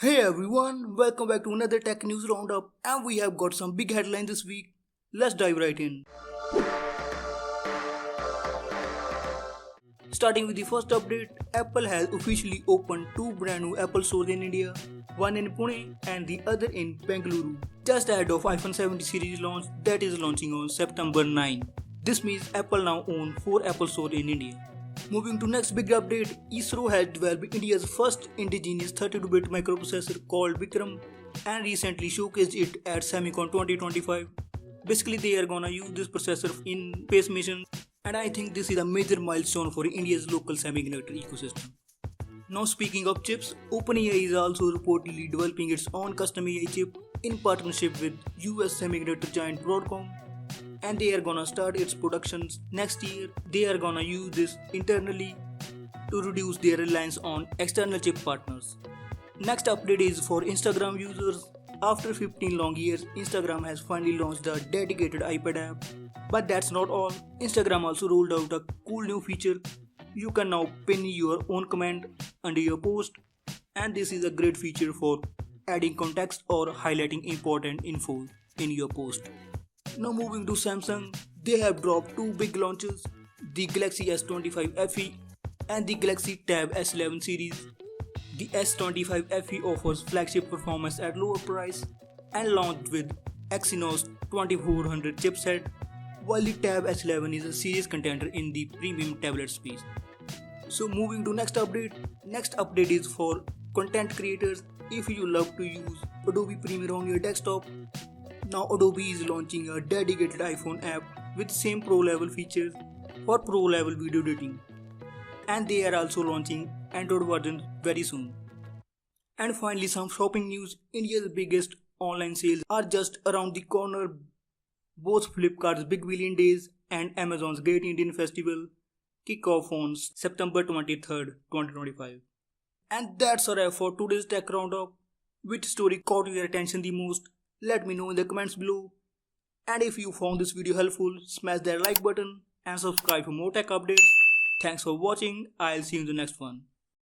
Hey everyone, welcome back to another tech news roundup, and we have got some big headlines this week. Let's dive right in. Starting with the first update, Apple has officially opened two brand new Apple stores in India, one in Pune and the other in Bengaluru, just ahead of iPhone 70 series launch that is launching on September 9. This means Apple now owns 4 Apple stores in India. Moving to next big update, ISRO has developed India's first indigenous 32-bit microprocessor called Vikram and recently showcased it at Semicon 2025. Basically, they are gonna use this processor in space missions, and I think this is a major milestone for India's local semiconductor ecosystem. Now speaking of chips, OpenAI is also reportedly developing its own custom AI chip in partnership with US semiconductor giant Broadcom, and they are gonna start its productions next year. They are gonna use this internally to reduce their reliance on external chip partners. Next update is for Instagram users. After 15 long years, Instagram has finally launched a dedicated iPad app. But that's not all. Instagram also rolled out a cool new feature. You can now pin your own comment under your post, and this is a great feature for adding context or highlighting important info in your post. Now moving to Samsung, they have dropped two big launches, the Galaxy S25 FE and the Galaxy Tab S11 series. The S25 FE offers flagship performance at lower price and launched with Exynos 2400 chipset, while the Tab S11 is a serious contender in the premium tablet space. So moving to next update is for content creators. If you love to use Adobe Premiere on your desktop, now Adobe is launching a dedicated iPhone app with same pro level features for pro level video editing, and they are also launching Android version very soon. And finally, some shopping news. India's biggest online sales are just around the corner. Both Flipkart's Big Billion Days and Amazon's Great Indian Festival kick off on September 23rd, 2025. And that's a wrap for today's tech roundup. Which story caught your attention the most? Let me know in the comments below. And if you found this video helpful, smash that like button and subscribe for more tech updates. Thanks for watching. I'll see you in the next one.